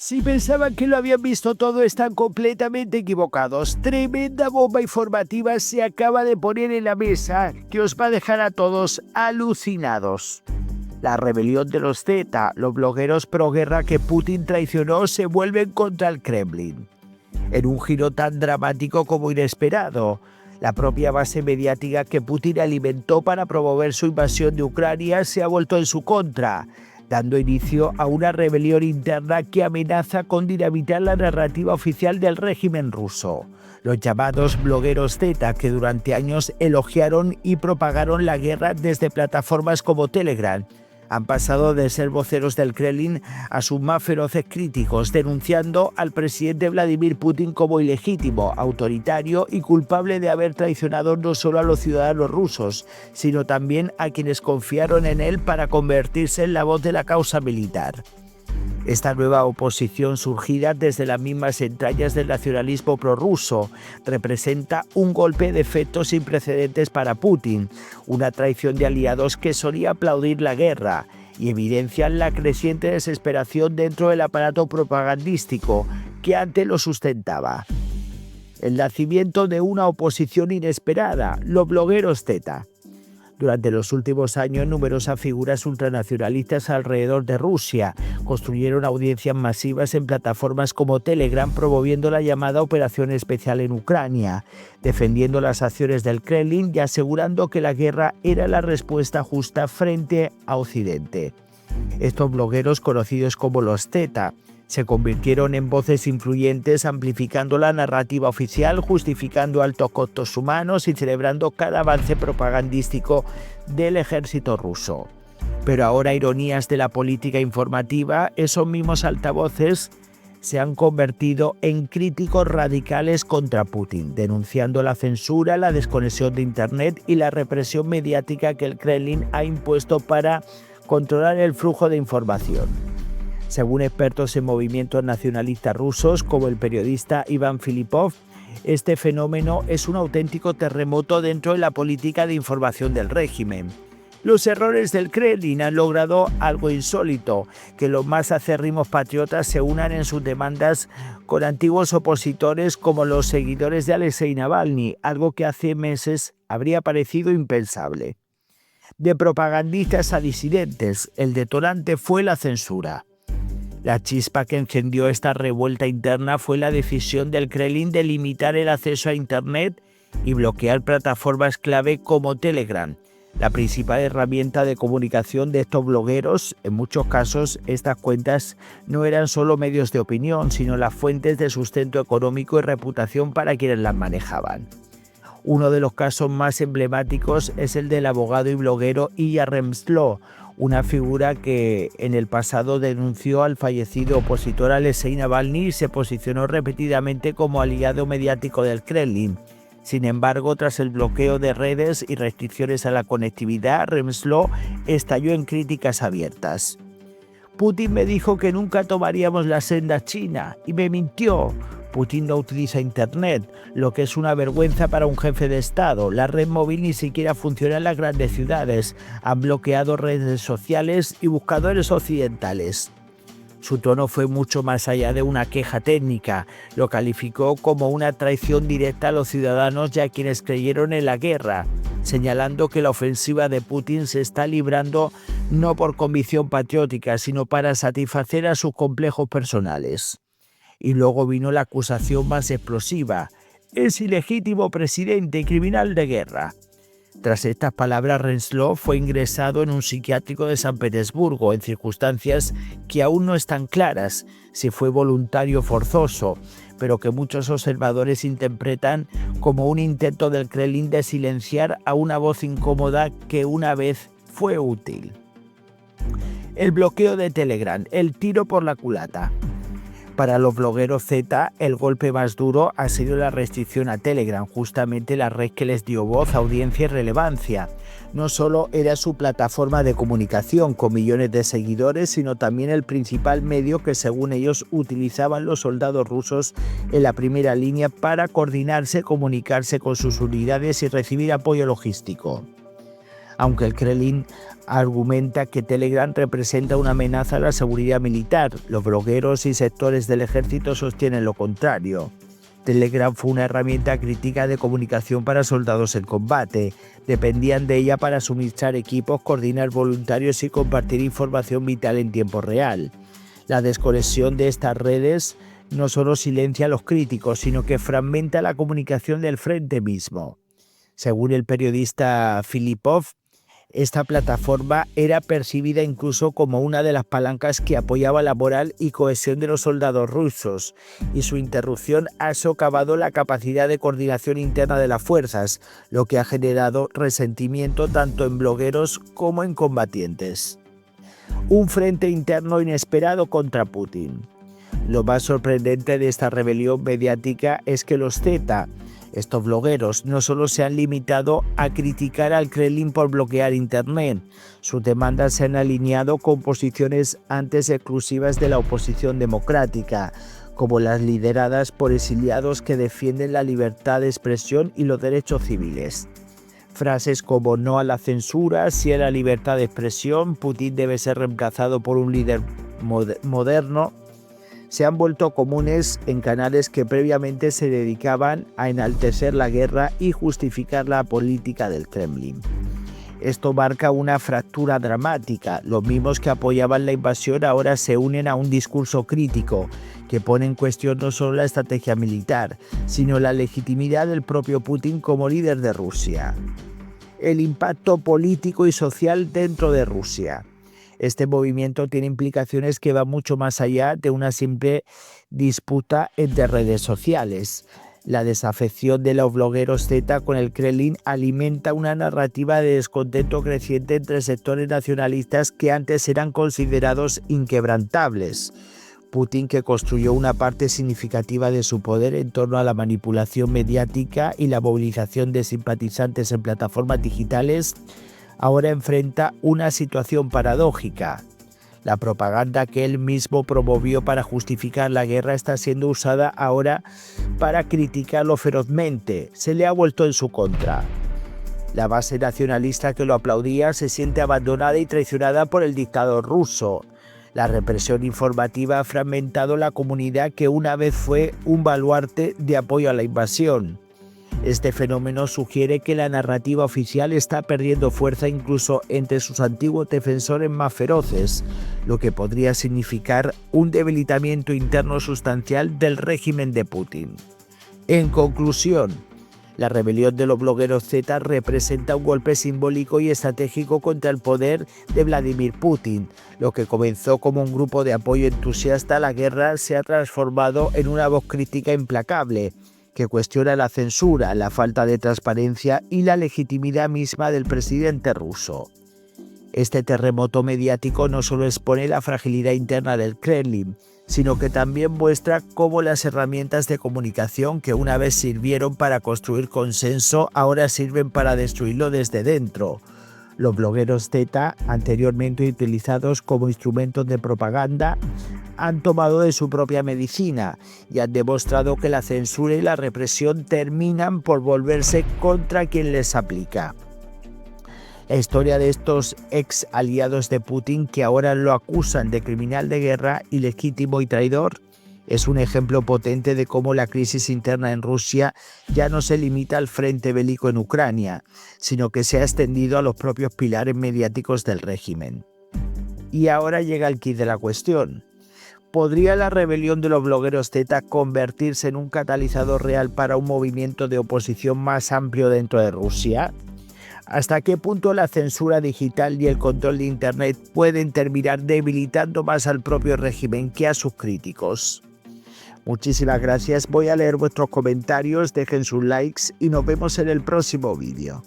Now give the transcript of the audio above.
Si pensaban que lo habían visto todo, están completamente equivocados. Tremenda bomba informativa se acaba de poner en la mesa que os va a dejar a todos alucinados. La rebelión de los Z, los blogueros pro-guerra que Putin traicionó, se vuelven contra el Kremlin. En un giro tan dramático como inesperado, la propia base mediática que Putin alimentó para promover su invasión de Ucrania se ha vuelto en su contra, dando inicio a una rebelión interna que amenaza con dinamitar la narrativa oficial del régimen ruso. Los llamados blogueros Z, que durante años elogiaron y propagaron la guerra desde plataformas como Telegram, han pasado de ser voceros del Kremlin a sus más feroces críticos, denunciando al presidente Vladimir Putin como ilegítimo, autoritario y culpable de haber traicionado no solo a los ciudadanos rusos, sino también a quienes confiaron en él para convertirse en la voz de la causa militar. Esta nueva oposición, surgida desde las mismas entrañas del nacionalismo prorruso, representa un golpe de efecto sin precedentes para Putin, una traición de aliados que solía aplaudir la guerra, y evidencian la creciente desesperación dentro del aparato propagandístico que antes lo sustentaba. El nacimiento de una oposición inesperada, los blogueros Z. Durante los últimos años, numerosas figuras ultranacionalistas alrededor de Rusia construyeron audiencias masivas en plataformas como Telegram, promoviendo la llamada Operación Especial en Ucrania, defendiendo las acciones del Kremlin y asegurando que la guerra era la respuesta justa frente a Occidente. Estos blogueros, conocidos como los Z, se convirtieron en voces influyentes, amplificando la narrativa oficial, justificando altos costos humanos y celebrando cada avance propagandístico del ejército ruso. Pero ahora, ironías de la política informativa, esos mismos altavoces se han convertido en críticos radicales contra Putin, denunciando la censura, la desconexión de Internet y la represión mediática que el Kremlin ha impuesto para controlar el flujo de información. Según expertos en movimientos nacionalistas rusos, como el periodista Iván Filipov, este fenómeno es un auténtico terremoto dentro de la política de información del régimen. Los errores del Kremlin han logrado algo insólito, que los más acérrimos patriotas se unan en sus demandas con antiguos opositores como los seguidores de Alexei Navalny, algo que hace meses habría parecido impensable. De propagandistas a disidentes, el detonante fue la censura. La chispa que encendió esta revuelta interna fue la decisión del Kremlin de limitar el acceso a Internet y bloquear plataformas clave como Telegram, la principal herramienta de comunicación de estos blogueros. En muchos casos, estas cuentas no eran solo medios de opinión, sino las fuentes de sustento económico y reputación para quienes las manejaban. Uno de los casos más emblemáticos es el del abogado y bloguero Ilya Remzlo, una figura que en el pasado denunció al fallecido opositor Alexei Navalny y se posicionó repetidamente como aliado mediático del Kremlin. Sin embargo, tras el bloqueo de redes y restricciones a la conectividad, Remzlo estalló en críticas abiertas. Putin me dijo que nunca tomaríamos la senda china y me mintió. Putin no utiliza Internet, lo que es una vergüenza para un jefe de Estado. La red móvil ni siquiera funciona en las grandes ciudades. Han bloqueado redes sociales y buscadores occidentales. Su tono fue mucho más allá de una queja técnica. Lo calificó como una traición directa a los ciudadanos y a quienes creyeron en la guerra, señalando que la ofensiva de Putin se está librando no por convicción patriótica, sino para satisfacer a sus complejos personales. Y luego vino la acusación más explosiva: es ilegítimo presidente y criminal de guerra. Tras estas palabras, Remzlo fue ingresado en un psiquiátrico de San Petersburgo en circunstancias que aún no están claras si fue voluntario o forzoso, pero que muchos observadores interpretan como un intento del Kremlin de silenciar a una voz incómoda que una vez fue útil. El bloqueo de Telegram, el tiro por la culata. Para los blogueros Z, el golpe más duro ha sido la restricción a Telegram, justamente la red que les dio voz, audiencia y relevancia. No solo era su plataforma de comunicación con millones de seguidores, sino también el principal medio que, según ellos, utilizaban los soldados rusos en la primera línea para coordinarse, comunicarse con sus unidades y recibir apoyo logístico. aunque el Kremlin argumenta que Telegram representa una amenaza a la seguridad militar. Los blogueros y sectores del ejército sostienen lo contrario. Telegram fue una herramienta crítica de comunicación para soldados en combate. Dependían de ella para suministrar equipos, coordinar voluntarios y compartir información vital en tiempo real. La desconexión de estas redes no solo silencia a los críticos, sino que fragmenta la comunicación del frente mismo. Según el periodista Filipov, esta plataforma era percibida incluso como una de las palancas que apoyaba la moral y cohesión de los soldados rusos, y su interrupción ha socavado la capacidad de coordinación interna de las fuerzas, lo que ha generado resentimiento tanto en blogueros como en combatientes. Un frente interno inesperado contra Putin. Lo más sorprendente de esta rebelión mediática es que los Z, estos blogueros, no solo se han limitado a criticar al Kremlin por bloquear Internet, sus demandas se han alineado con posiciones antes exclusivas de la oposición democrática, como las lideradas por exiliados que defienden la libertad de expresión y los derechos civiles. Frases como no a la censura, sí a la libertad de expresión, Putin debe ser reemplazado por un líder moderno, se han vuelto comunes en canales que previamente se dedicaban a enaltecer la guerra y justificar la política del Kremlin. Esto marca una fractura dramática. Los mismos que apoyaban la invasión ahora se unen a un discurso crítico que pone en cuestión no solo la estrategia militar, sino la legitimidad del propio Putin como líder de Rusia. El impacto político y social dentro de Rusia. Este movimiento tiene implicaciones que van mucho más allá de una simple disputa entre redes sociales. La desafección de los blogueros Z con el Kremlin alimenta una narrativa de descontento creciente entre sectores nacionalistas que antes eran considerados inquebrantables. Putin, que construyó una parte significativa de su poder en torno a la manipulación mediática y la movilización de simpatizantes en plataformas digitales, ahora enfrenta una situación paradójica. La propaganda que él mismo promovió para justificar la guerra está siendo usada ahora para criticarlo ferozmente. Se le ha vuelto en su contra. La base nacionalista que lo aplaudía se siente abandonada y traicionada por el dictador ruso. La represión informativa ha fragmentado la comunidad que una vez fue un baluarte de apoyo a la invasión. Este fenómeno sugiere que la narrativa oficial está perdiendo fuerza incluso entre sus antiguos defensores más feroces, lo que podría significar un debilitamiento interno sustancial del régimen de Putin. En conclusión, la rebelión de los blogueros Z representa un golpe simbólico y estratégico contra el poder de Vladimir Putin. Lo que comenzó como un grupo de apoyo entusiasta a la guerra se ha transformado en una voz crítica implacable, que cuestiona la censura, la falta de transparencia y la legitimidad misma del presidente ruso. Este terremoto mediático no solo expone la fragilidad interna del Kremlin, sino que también muestra cómo las herramientas de comunicación que una vez sirvieron para construir consenso ahora sirven para destruirlo desde dentro. Los blogueros Z, anteriormente utilizados como instrumentos de propaganda, han tomado de su propia medicina y han demostrado que la censura y la represión terminan por volverse contra quien les aplica. La historia de estos ex aliados de Putin que ahora lo acusan de criminal de guerra, ilegítimo y traidor es un ejemplo potente de cómo la crisis interna en Rusia ya no se limita al frente bélico en Ucrania, sino que se ha extendido a los propios pilares mediáticos del régimen. Y ahora llega el quid de la cuestión. ¿Podría la rebelión de los blogueros Z convertirse en un catalizador real para un movimiento de oposición más amplio dentro de Rusia? ¿Hasta qué punto la censura digital y el control de Internet pueden terminar debilitando más al propio régimen que a sus críticos? Muchísimas gracias, voy a leer vuestros comentarios, dejen sus likes y nos vemos en el próximo vídeo.